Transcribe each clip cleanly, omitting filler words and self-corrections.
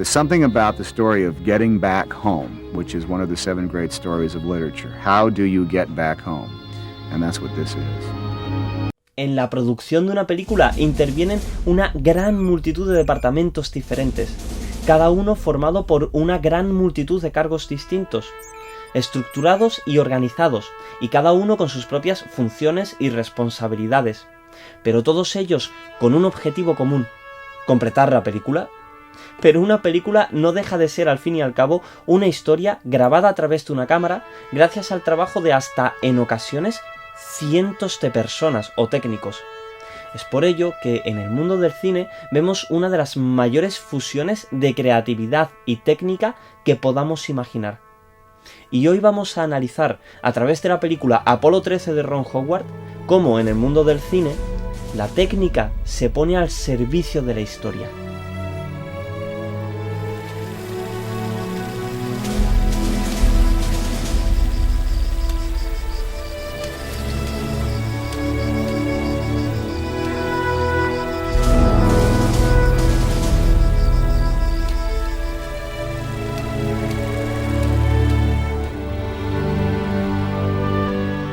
There's something about the story of getting back home, which is one of the 7 great stories of literature. How do you get back home? And that's what this is. En la producción de una película intervienen una gran multitud de departamentos diferentes, cada uno formado por una gran multitud de cargos distintos, estructurados y organizados, y cada uno con sus propias funciones y responsabilidades, pero todos ellos con un objetivo común: completar la película. Pero una película no deja de ser, al fin y al cabo, una historia grabada a través de una cámara gracias al trabajo de hasta, en ocasiones, cientos de personas o técnicos. Es por ello que en el mundo del cine vemos una de las mayores fusiones de creatividad y técnica que podamos imaginar. Y hoy vamos a analizar, a través de la película Apolo 13 de Ron Howard, cómo en el mundo del cine la técnica se pone al servicio de la historia.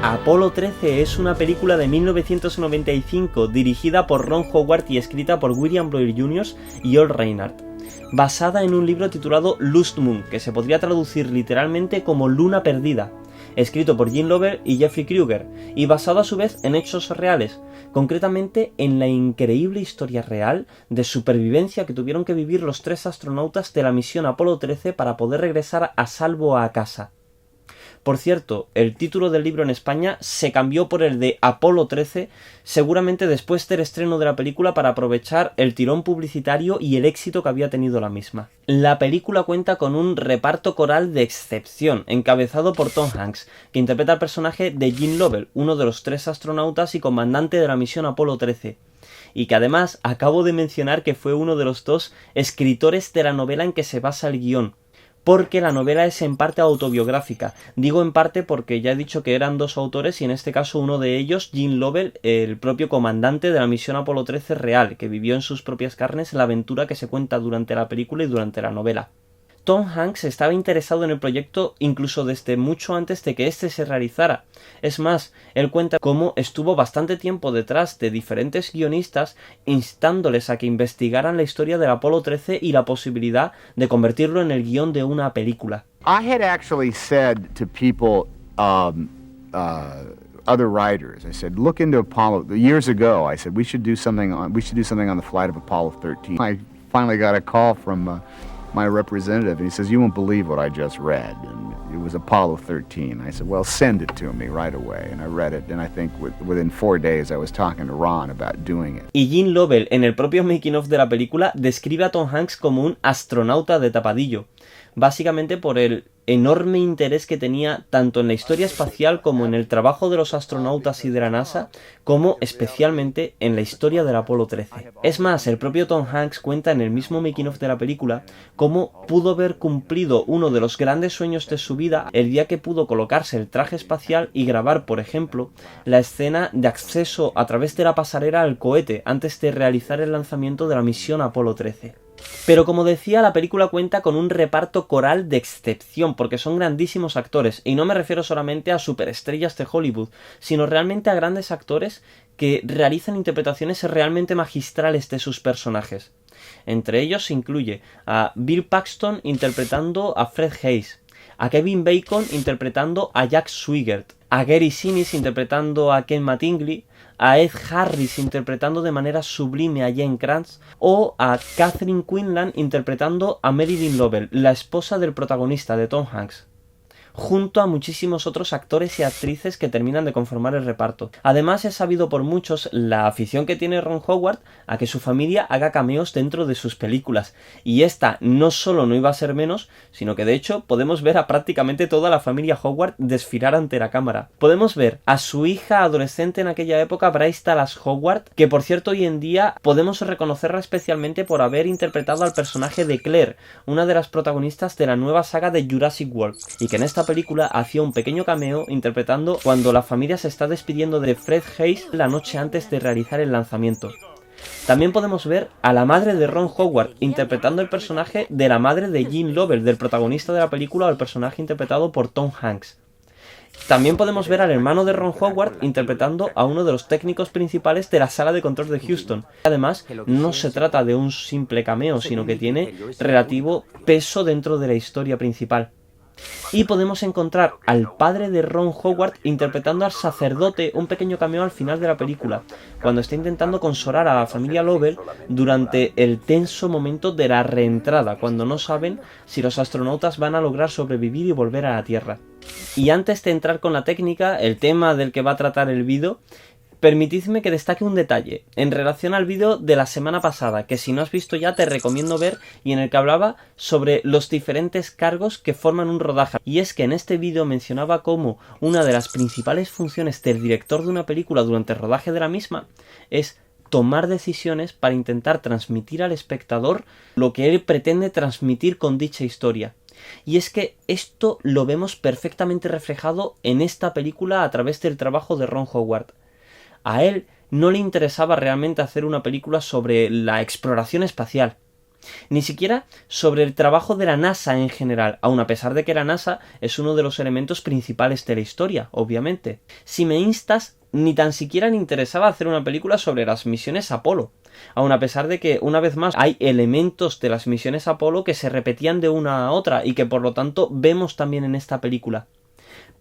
Apolo 13 es una película de 1995 dirigida por Ron Howard y escrita por William Bloyer Jr. y Earl Reinhardt, basada en un libro titulado Lustmoon, que se podría traducir literalmente como Luna Perdida, escrito por Gene Lovell y Jeffrey Krueger, y basado a su vez en hechos reales, concretamente en la increíble historia real de supervivencia que tuvieron que vivir los 3 astronautas de la misión Apolo 13 para poder regresar a salvo a casa. Por cierto, el título del libro en España se cambió por el de Apolo 13, seguramente después del estreno de la película para aprovechar el tirón publicitario y el éxito que había tenido la misma. La película cuenta con un reparto coral de excepción, encabezado por Tom Hanks, que interpreta al personaje de Gene Lovell, uno de los 3 astronautas y comandante de la misión Apolo 13. Y que además acabo de mencionar que fue uno de los 2 escritores de la novela en que se basa el guión, porque la novela es en parte autobiográfica. Digo en parte porque ya he dicho que eran 2 autores y en este caso uno de ellos, Gene Lovell, el propio comandante de la misión Apolo 13 real, que vivió en sus propias carnes la aventura que se cuenta durante la película y durante la novela. Tom Hanks estaba interesado en el proyecto incluso desde mucho antes de que este se realizara. Es más, él cuenta cómo estuvo bastante tiempo detrás de diferentes guionistas instándoles a que investigaran la historia del Apolo 13 y la posibilidad de convertirlo en el guión de una película. I had actually said to people, other writers, I said, look into Apollo. Years ago, I said we should do something on the flight of Apollo 13. I finally got a call from my representative, and he says, you won't believe what I just read, and it was Apollo 13. I said, well, send it to me right away, and I read it, and I think within 4 days I was talking to Ron about doing it. Y Gene Lovell, en el propio making of de la película, describe a Tom Hanks como un astronauta de tapadillo, básicamente por el enorme interés que tenía tanto en la historia espacial como en el trabajo de los astronautas y de la NASA, como especialmente en la historia del Apolo 13. Es más, el propio Tom Hanks cuenta en el mismo making of de la película cómo pudo haber cumplido uno de los grandes sueños de su vida el día que pudo colocarse el traje espacial y grabar, por ejemplo, la escena de acceso a través de la pasarela al cohete antes de realizar el lanzamiento de la misión Apolo 13. Pero como decía, la película cuenta con un reparto coral de excepción, porque son grandísimos actores, y no me refiero solamente a superestrellas de Hollywood, sino realmente a grandes actores que realizan interpretaciones realmente magistrales de sus personajes. Entre ellos se incluye a Bill Paxton interpretando a Fred Hayes, a Kevin Bacon interpretando a Jack Swigert, a Gary Sinise interpretando a Ken Mattingly, a Ed Harris interpretando de manera sublime a Jane Kranz, o a Catherine Quinlan interpretando a Marilyn Lovell, la esposa del protagonista de Tom Hanks, junto a muchísimos otros actores y actrices que terminan de conformar el reparto. Además, es sabido por muchos la afición que tiene Ron Howard a que su familia haga cameos dentro de sus películas, y esta no solo no iba a ser menos, sino que de hecho podemos ver a prácticamente toda la familia Howard desfilar ante la cámara. Podemos ver a su hija adolescente en aquella época, Bryce Dallas Howard, que por cierto hoy en día podemos reconocerla especialmente por haber interpretado al personaje de Claire, una de las protagonistas de la nueva saga de Jurassic World, y que en esta película hacía un pequeño cameo interpretando cuando la familia se está despidiendo de Fred Hayes la noche antes de realizar el lanzamiento. También podemos ver a la madre de Ron Howard interpretando el personaje de la madre de Jim Lovell, del protagonista de la película, o el personaje interpretado por Tom Hanks. También podemos ver al hermano de Ron Howard interpretando a uno de los técnicos principales de la sala de control de Houston. Además, no se trata de un simple cameo, sino que tiene relativo peso dentro de la historia principal. Y podemos encontrar al padre de Ron Howard interpretando al sacerdote, un pequeño cameo al final de la película, cuando está intentando consolar a la familia Lovell durante el tenso momento de la reentrada, cuando no saben si los astronautas van a lograr sobrevivir y volver a la Tierra. Y antes de entrar con la técnica, el tema del que va a tratar el vídeo, permitidme que destaque un detalle en relación al vídeo de la semana pasada, que si no has visto ya te recomiendo ver, y en el que hablaba sobre los diferentes cargos que forman un rodaje. Y es que en este vídeo mencionaba cómo una de las principales funciones del director de una película durante el rodaje de la misma es tomar decisiones para intentar transmitir al espectador lo que él pretende transmitir con dicha historia. Y es que esto lo vemos perfectamente reflejado en esta película a través del trabajo de Ron Howard. A él no le interesaba realmente hacer una película sobre la exploración espacial, ni siquiera sobre el trabajo de la NASA en general, aun a pesar de que la NASA es uno de los elementos principales de la historia, obviamente. Si me instas, ni tan siquiera le interesaba hacer una película sobre las misiones Apolo, aun a pesar de que, una vez más, hay elementos de las misiones Apolo que se repetían de una a otra y que por lo tanto vemos también en esta película.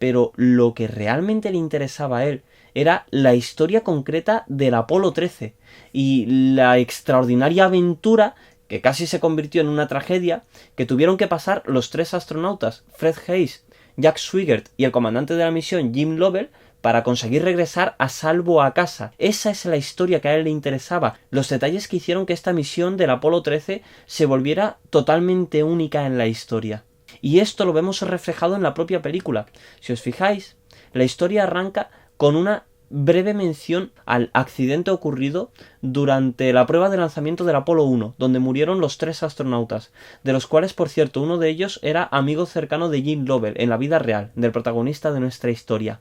Pero lo que realmente le interesaba a él era la historia concreta del Apolo 13 y la extraordinaria aventura, que casi se convirtió en una tragedia, que tuvieron que pasar los tres astronautas, Fred Hayes, Jack Swigert y el comandante de la misión, Jim Lovell, para conseguir regresar a salvo a casa. Esa es la historia que a él le interesaba, los detalles que hicieron que esta misión del Apolo 13 se volviera totalmente única en la historia. Y esto lo vemos reflejado en la propia película. Si os fijáis, la historia arranca con una breve mención al accidente ocurrido durante la prueba de lanzamiento del Apolo 1, donde murieron los tres astronautas, de los cuales, por cierto, uno de ellos era amigo cercano de Jim Lovell en la vida real, del protagonista de nuestra historia.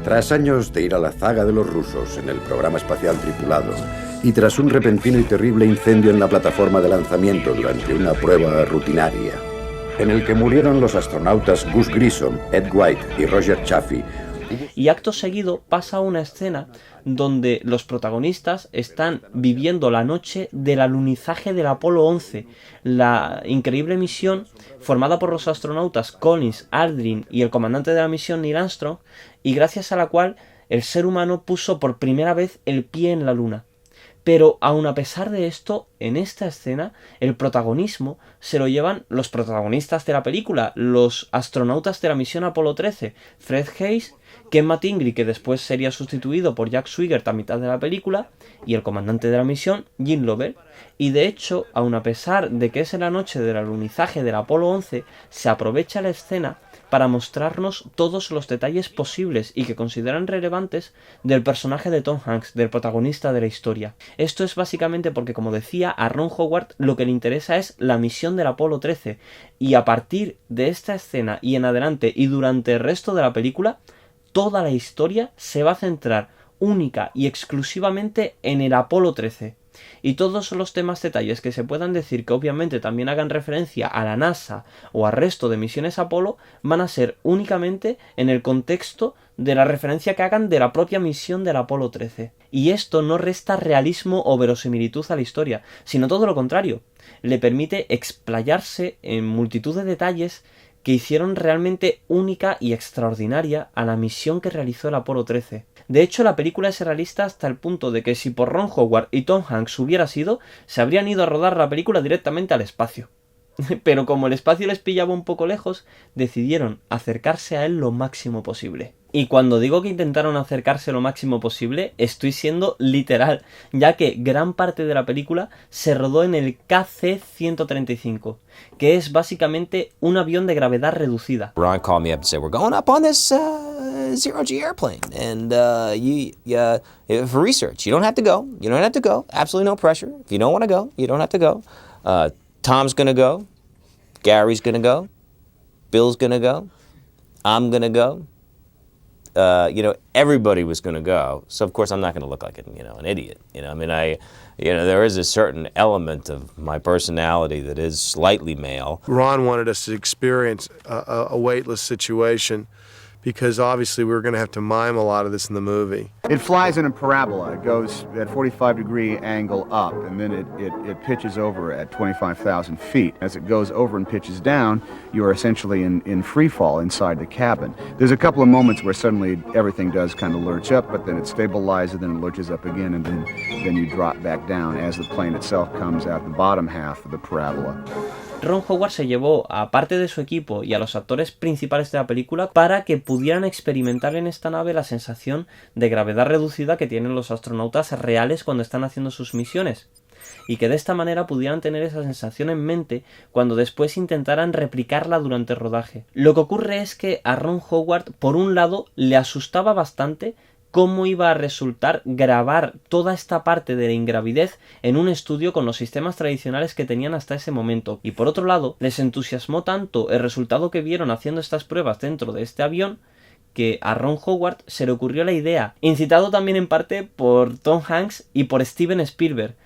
Tras años de ir a la zaga de los rusos en el programa espacial tripulado, y tras un repentino y terrible incendio en la plataforma de lanzamiento durante una prueba rutinaria, en el que murieron los astronautas Gus Grissom, Ed White y Roger Chaffee. Y acto seguido pasa una escena donde los protagonistas están viviendo la noche del alunizaje del Apolo 11, la increíble misión formada por los astronautas Collins, Aldrin y el comandante de la misión Neil Armstrong, y gracias a la cual el ser humano puso por primera vez el pie en la Luna. Pero aun a pesar de esto, en esta escena, el protagonismo se lo llevan los protagonistas de la película, los astronautas de la misión Apolo 13, Fred Hayes, Ken Mattingly, que después sería sustituido por Jack Swigert a mitad de la película, y el comandante de la misión, Jim Lovell. Y de hecho, aun a pesar de que es en la noche del alunizaje del Apolo 11, se aprovecha la escena para mostrarnos todos los detalles posibles y que consideran relevantes del personaje de Tom Hanks, del protagonista de la historia. Esto es básicamente porque, como decía, a Ron Howard lo que le interesa es la misión del Apolo 13, y a partir de esta escena y en adelante y durante el resto de la película, toda la historia se va a centrar única y exclusivamente en el Apolo 13. Y todos los demás detalles que se puedan decir que obviamente también hagan referencia a la NASA o al resto de misiones Apolo van a ser únicamente en el contexto de la referencia que hagan de la propia misión del Apolo 13. Y esto no resta realismo o verosimilitud a la historia, sino todo lo contrario. Le permite explayarse en multitud de detalles que hicieron realmente única y extraordinaria a la misión que realizó el Apolo 13. De hecho, la película es realista hasta el punto de que si por Ron Howard y Tom Hanks hubiera sido, se habrían ido a rodar la película directamente al espacio. Pero como el espacio les pillaba un poco lejos, decidieron acercarse a él lo máximo posible. Y cuando digo que intentaron acercarse lo máximo posible, estoy siendo literal, ya que gran parte de la película se rodó en el KC-135, que es básicamente un avión de gravedad reducida. Ron called me up and said, "We're going up on this zero-G airplane, and for research, you don't have to go. You don't have to go. Absolutely no pressure. If you don't want to go, you don't have to go. Tom's gonna go. Gary's gonna go. Bill's gonna go. I'm gonna go. everybody was going to go. So of course I'm not going to look like an idiot. There is a certain element of my personality that is slightly male. Ron wanted us to experience a weightless situation because obviously we were going to have to mime a lot of this in the movie. It flies in a parabola. It goes at 45-degree angle up, and then it pitches over at 25,000 feet. As it goes over and pitches down, you are essentially in free fall inside the cabin. There's a couple of moments where suddenly everything does kind of lurch up, but then it stabilizes, then it lurches up again, and then you drop back down as the plane itself comes out the bottom half of the parabola. Ron Howard se llevó a parte de su equipo y a los actores principales de la película para que pudieran experimentar en esta nave la sensación de gravedad reducida que tienen los astronautas reales cuando están haciendo sus misiones, y que de esta manera pudieran tener esa sensación en mente cuando después intentaran replicarla durante el rodaje. Lo que ocurre es que a Ron Howard, por un lado, le asustaba bastante cómo iba a resultar grabar toda esta parte de la ingravidez en un estudio con los sistemas tradicionales que tenían hasta ese momento. Y por otro lado, les entusiasmó tanto el resultado que vieron haciendo estas pruebas dentro de este avión que a Ron Howard se le ocurrió la idea, incitado también en parte por Tom Hanks y por Steven Spielberg,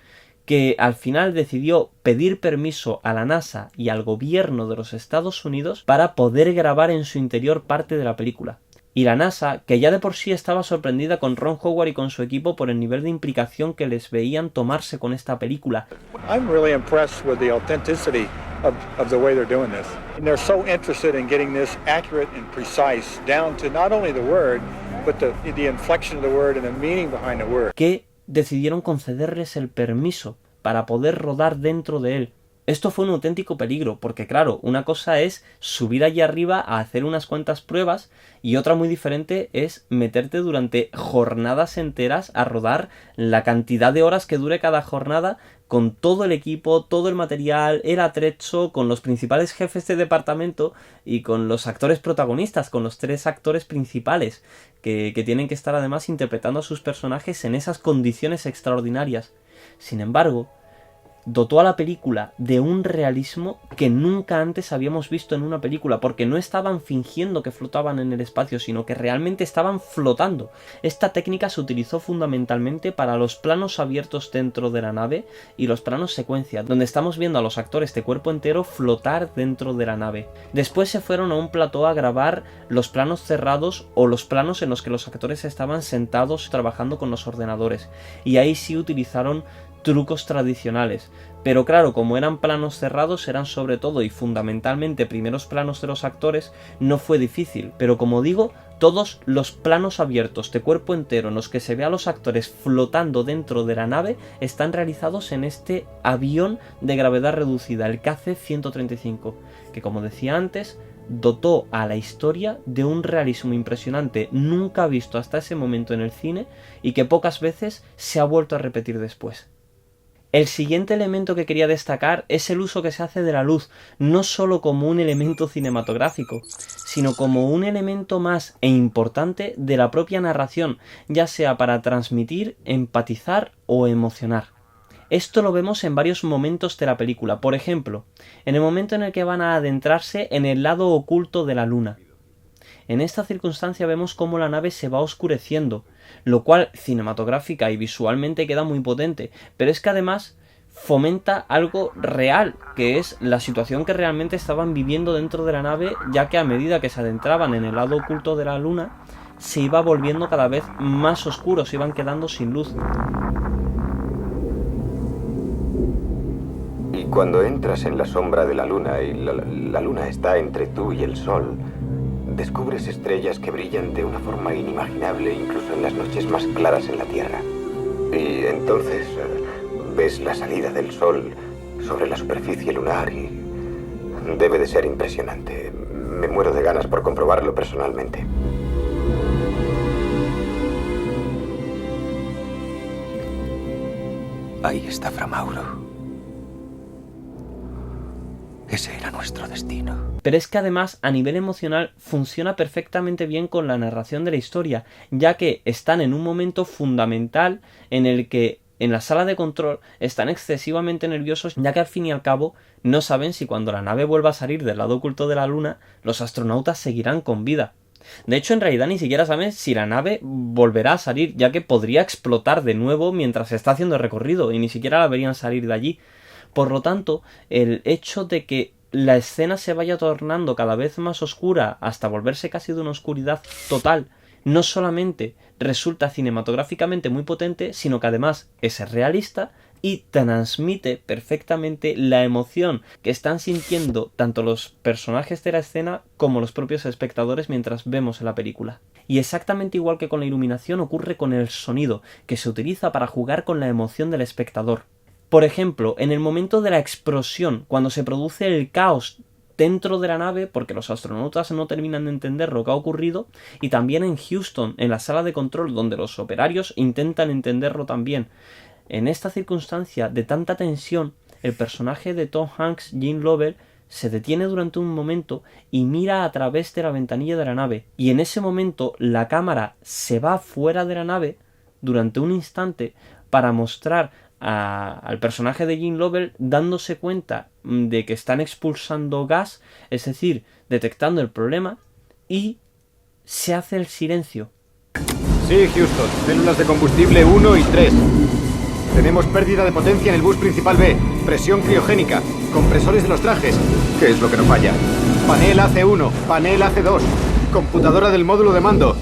que al final decidió pedir permiso a la NASA y al gobierno de los Estados Unidos para poder grabar en su interior parte de la película. Y la NASA, que ya de por sí estaba sorprendida con Ron Howard y con su equipo por el nivel de implicación que les veían tomarse con esta película. I'm really impressed with the authenticity of the way they're doing this. And they're so interested in getting this accurate and precise down to not only the word, but the inflection of the word and the meaning behind the word. Que decidieron concederles el permiso para poder rodar dentro de él. Esto fue un auténtico peligro, porque claro, una cosa es subir allí arriba a hacer unas cuantas pruebas y otra muy diferente es meterte durante jornadas enteras a rodar la cantidad de horas que dure cada jornada con todo el equipo, todo el material, el atrecho, con los principales jefes de departamento y con los actores protagonistas, con los 3 actores principales que tienen que estar además interpretando a sus personajes en esas condiciones extraordinarias. Sin embargo, dotó a la película de un realismo que nunca antes habíamos visto en una película, porque no estaban fingiendo que flotaban en el espacio, sino que realmente estaban flotando. Esta técnica se utilizó fundamentalmente para los planos abiertos dentro de la nave y los planos secuencia, donde estamos viendo a los actores de cuerpo entero flotar dentro de la nave. Después se fueron a un plató a grabar los planos cerrados o los planos en los que los actores estaban sentados trabajando con los ordenadores, y ahí sí utilizaron trucos tradicionales, pero claro, como eran planos cerrados, eran sobre todo y fundamentalmente primeros planos de los actores, no fue difícil, pero como digo, todos los planos abiertos de cuerpo entero en los que se ve a los actores flotando dentro de la nave están realizados en este avión de gravedad reducida, el KC-135, que como decía antes, dotó a la historia de un realismo impresionante nunca visto hasta ese momento en el cine y que pocas veces se ha vuelto a repetir después. El siguiente elemento que quería destacar es el uso que se hace de la luz, no solo como un elemento cinematográfico, sino como un elemento más e importante de la propia narración, ya sea para transmitir, empatizar o emocionar. Esto lo vemos en varios momentos de la película, por ejemplo, en el momento en el que van a adentrarse en el lado oculto de la luna. En esta circunstancia vemos cómo la nave se va oscureciendo, lo cual cinematográfica y visualmente queda muy potente, pero es que además fomenta algo real, que es la situación que realmente estaban viviendo dentro de la nave, ya que a medida que se adentraban en el lado oculto de la luna, se iba volviendo cada vez más oscuro, se iban quedando sin luz. Y cuando entras en la sombra de la luna y la luna está entre tú y el sol, descubres estrellas que brillan de una forma inimaginable incluso en las noches más claras en la Tierra. Y entonces ves la salida del sol sobre la superficie lunar y debe de ser impresionante. Me muero de ganas por comprobarlo personalmente. Ahí está Fra Mauro. Ese era nuestro destino. Pero es que además a nivel emocional funciona perfectamente bien con la narración de la historia, ya que están en un momento fundamental en el que en la sala de control están excesivamente nerviosos, ya que al fin y al cabo no saben si cuando la nave vuelva a salir del lado oculto de la luna los astronautas seguirán con vida. De hecho, en realidad ni siquiera saben si la nave volverá a salir, ya que podría explotar de nuevo mientras está haciendo el recorrido y ni siquiera la verían salir de allí. Por lo tanto, el hecho de que la escena se vaya tornando cada vez más oscura hasta volverse casi de una oscuridad total, no solamente resulta cinematográficamente muy potente, sino que además es realista y transmite perfectamente la emoción que están sintiendo tanto los personajes de la escena como los propios espectadores mientras vemos la película. Y exactamente igual que con la iluminación ocurre con el sonido, que se utiliza para jugar con la emoción del espectador. Por ejemplo, en el momento de la explosión, cuando se produce el caos dentro de la nave, porque los astronautas no terminan de entender lo que ha ocurrido, y también en Houston, en la sala de control, donde los operarios intentan entenderlo también. En esta circunstancia de tanta tensión, el personaje de Tom Hanks, Gene Lovell, se detiene durante un momento y mira a través de la ventanilla de la nave, y en ese momento la cámara se va fuera de la nave durante un instante para mostrar al personaje de Gene Lovell dándose cuenta de que están expulsando gas, es decir, detectando el problema, y se hace el silencio. Sí, Houston. Células de combustible 1 y 3. Tenemos pérdida de potencia en el bus principal B. Presión criogénica. Compresores de los trajes. ¿Qué es lo que no falla? Panel AC1. Panel AC2. Computadora del módulo de mando. Y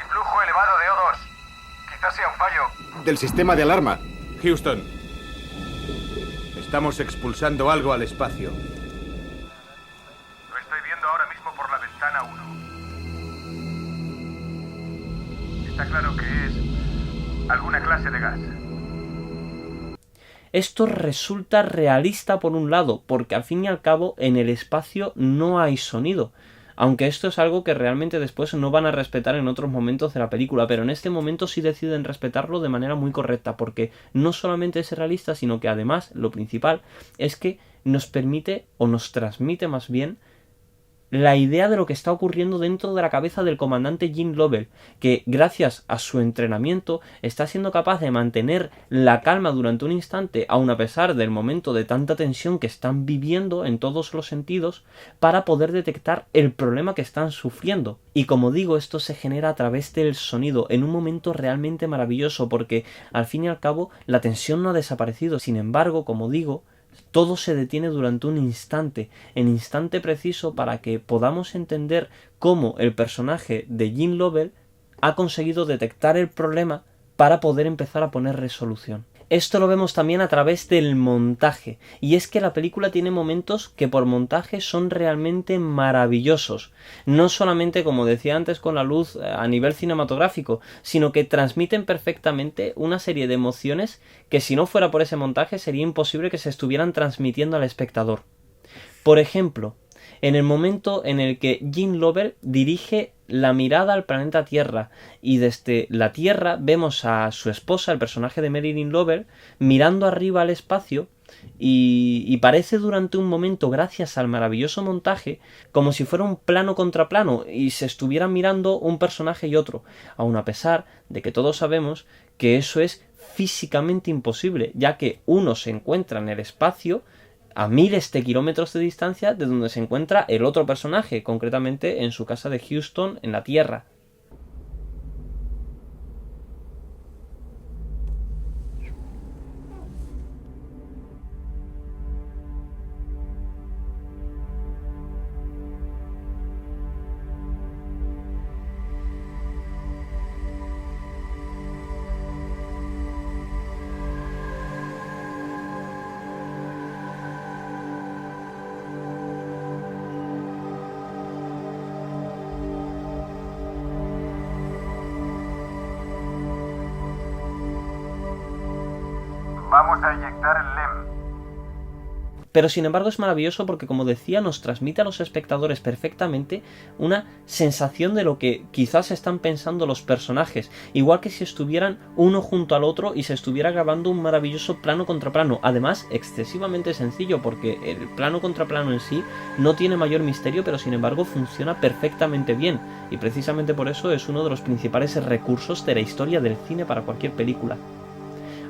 flujo elevado de O2. Quizás sea un fallo Del sistema de alarma. Houston. Estamos expulsando algo al espacio. Lo estoy viendo ahora mismo por la ventana 1. Está claro que es alguna clase de gas. Esto resulta realista por un lado, porque al fin y al cabo en el espacio no hay sonido. Aunque esto es algo que realmente después no van a respetar en otros momentos de la película, pero en este momento sí deciden respetarlo de manera muy correcta, porque no solamente es realista, sino que además lo principal es que nos permite, o nos transmite más bien, la idea de lo que está ocurriendo dentro de la cabeza del comandante Gene Lovell, que gracias a su entrenamiento está siendo capaz de mantener la calma durante un instante, aun a pesar del momento de tanta tensión que están viviendo en todos los sentidos, para poder detectar el problema que están sufriendo. Y como digo, esto se genera a través del sonido, en un momento realmente maravilloso, porque al fin y al cabo la tensión no ha desaparecido. Sin embargo, como digo, todo se detiene durante un instante, el instante preciso para que podamos entender cómo el personaje de Gene Lovell ha conseguido detectar el problema para poder empezar a poner resolución. Esto lo vemos también a través del montaje, y es que la película tiene momentos que por montaje son realmente maravillosos, no solamente, como decía antes, con la luz a nivel cinematográfico, sino que transmiten perfectamente una serie de emociones que si no fuera por ese montaje sería imposible que se estuvieran transmitiendo al espectador. Por ejemplo, en el momento en el que Gene Lovell dirige la mirada al planeta Tierra y desde la Tierra vemos a su esposa, el personaje de Marilyn Lovell, mirando arriba al espacio y parece durante un momento, gracias al maravilloso montaje, como si fuera un plano contra plano y se estuvieran mirando un personaje y otro, aun a pesar de que todos sabemos que eso es físicamente imposible, ya que uno se encuentra en el espacio a miles de kilómetros de distancia de donde se encuentra el otro personaje, concretamente en su casa de Houston, en la Tierra. Vamos a inyectar el LEM. Pero sin embargo es maravilloso porque, como decía, nos transmite a los espectadores perfectamente una sensación de lo que quizás están pensando los personajes, igual que si estuvieran uno junto al otro y se estuviera grabando un maravilloso plano contra plano, además excesivamente sencillo porque el plano contra plano en sí no tiene mayor misterio, pero sin embargo funciona perfectamente bien, y precisamente por eso es uno de los principales recursos de la historia del cine para cualquier película.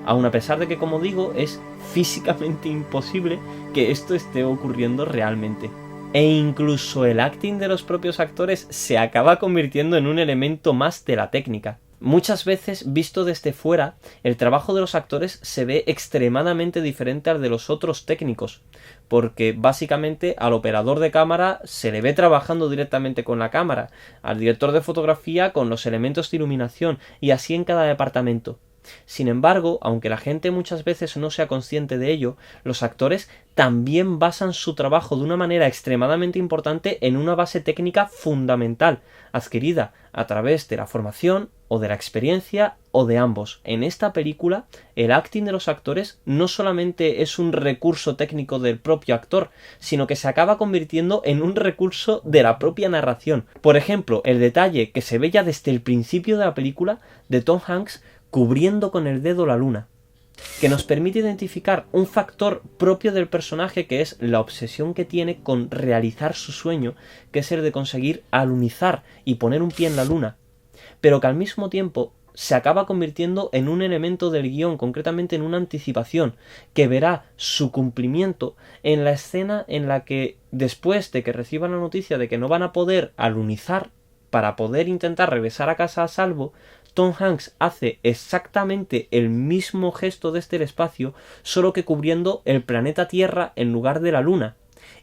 Aun a pesar de que, como digo, es físicamente imposible que esto esté ocurriendo realmente. E incluso el acting de los propios actores se acaba convirtiendo en un elemento más de la técnica. Muchas veces, visto desde fuera, el trabajo de los actores se ve extremadamente diferente al de los otros técnicos, porque básicamente al operador de cámara se le ve trabajando directamente con la cámara, al director de fotografía con los elementos de iluminación, y así en cada departamento. Sin embargo, aunque la gente muchas veces no sea consciente de ello, los actores también basan su trabajo de una manera extremadamente importante en una base técnica fundamental, adquirida a través de la formación o de la experiencia o de ambos. En esta película, el acting de los actores no solamente es un recurso técnico del propio actor, sino que se acaba convirtiendo en un recurso de la propia narración. Por ejemplo, el detalle que se ve ya desde el principio de la película de Tom Hanks cubriendo con el dedo la luna, que nos permite identificar un factor propio del personaje, que es la obsesión que tiene con realizar su sueño, que es el de conseguir alunizar y poner un pie en la luna, pero que al mismo tiempo se acaba convirtiendo en un elemento del guión, concretamente en una anticipación, que verá su cumplimiento en la escena en la que, después de que reciban la noticia de que no van a poder alunizar para poder intentar regresar a casa a salvo, Tom Hanks hace exactamente el mismo gesto desde el espacio, solo que cubriendo el planeta Tierra en lugar de la Luna,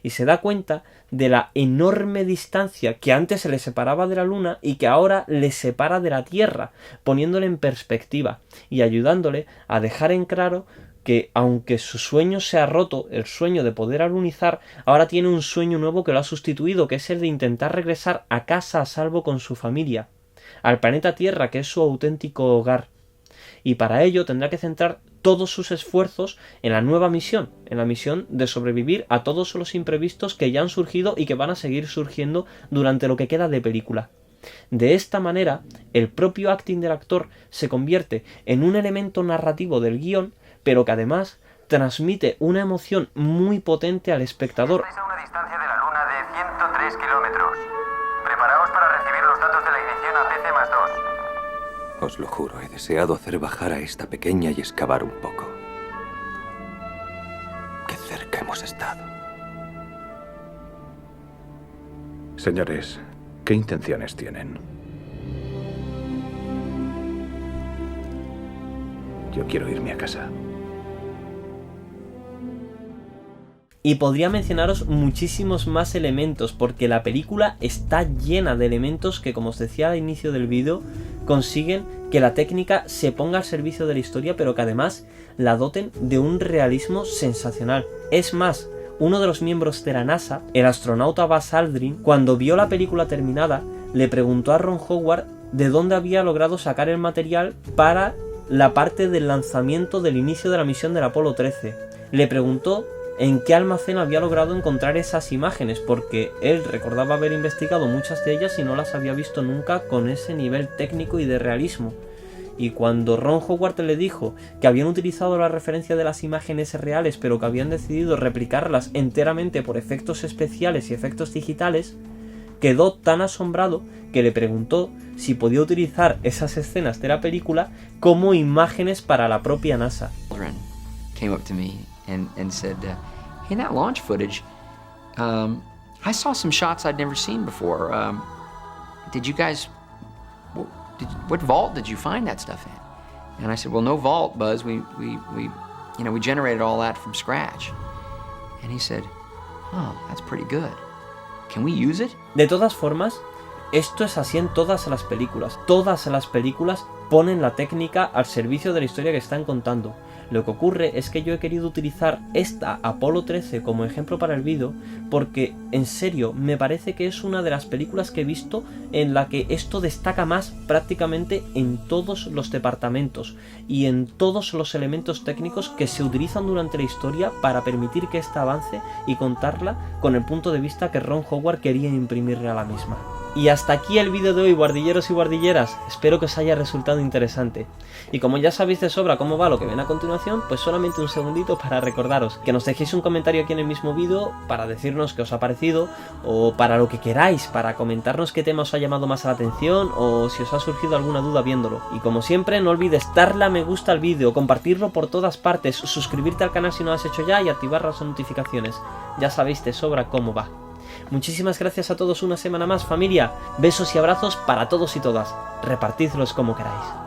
y se da cuenta de la enorme distancia que antes se le separaba de la Luna y que ahora le separa de la Tierra, poniéndole en perspectiva y ayudándole a dejar en claro que, aunque su sueño se ha roto, el sueño de poder alunizar, ahora tiene un sueño nuevo que lo ha sustituido, que es el de intentar regresar a casa a salvo con su familia, al planeta Tierra, que es su auténtico hogar. Y para ello tendrá que centrar todos sus esfuerzos en la nueva misión, en la misión de sobrevivir a todos los imprevistos que ya han surgido y que van a seguir surgiendo durante lo que queda de película. De esta manera, el propio acting del actor se convierte en un elemento narrativo del guión, pero que además transmite una emoción muy potente al espectador. Estáis a una distancia de la Luna de 103 kilómetros. Preparaos para recibir los datos de la ignición a PC+2. Os lo juro, he deseado hacer bajar a esta pequeña y excavar un poco. Qué cerca hemos estado. Señores, ¿qué intenciones tienen? Yo quiero irme a casa. Y podría mencionaros muchísimos más elementos, porque la película está llena de elementos que, como os decía al inicio del vídeo, consiguen que la técnica se ponga al servicio de la historia, pero que además la doten de un realismo sensacional. Es más, uno de los miembros de la NASA, el astronauta Buzz Aldrin, cuando vio la película terminada, le preguntó a Ron Howard de dónde había logrado sacar el material para la parte del lanzamiento del inicio de la misión del Apolo 13. Le preguntó en qué almacén había logrado encontrar esas imágenes, porque él recordaba haber investigado muchas de ellas y no las había visto nunca con ese nivel técnico y de realismo. Y cuando Ron Howard le dijo que habían utilizado la referencia de las imágenes reales, pero que habían decidido replicarlas enteramente por efectos especiales y efectos digitales, quedó tan asombrado que le preguntó si podía utilizar esas escenas de la película como imágenes para la propia NASA. Came up to me and said, in that launch footage, I saw some shots I'd never seen before. Did you guys, what vault did you find that stuff in? And I said, well, no vault, Buzz. We generated all that from scratch. And he said, oh, that's pretty good. Can we use it? De todas formas, esto es así en todas las películas. Todas las películas ponen la técnica al servicio de la historia que están contando. Lo que ocurre es que yo he querido utilizar esta Apolo 13 como ejemplo para el vídeo porque, en serio, me parece que es una de las películas que he visto en la que esto destaca más prácticamente en todos los departamentos y en todos los elementos técnicos que se utilizan durante la historia para permitir que ésta avance y contarla con el punto de vista que Ron Howard quería imprimirle a la misma. Y hasta aquí el vídeo de hoy, guardilleros y guardilleras. Espero que os haya resultado interesante. Y como ya sabéis de sobra cómo va lo que ven a continuación, pues solamente un segundito para recordaros que nos dejéis un comentario aquí en el mismo vídeo para decirnos qué os ha parecido, o para lo que queráis, para comentarnos qué tema os ha llamado más la atención, o si os ha surgido alguna duda viéndolo. Y como siempre, no olvides darle a me gusta al vídeo, compartirlo por todas partes, suscribirte al canal si no lo has hecho ya y activar las notificaciones. Ya sabéis de sobra cómo va. Muchísimas gracias a todos una semana más, familia. Besos y abrazos para todos y todas. Repartidlos como queráis.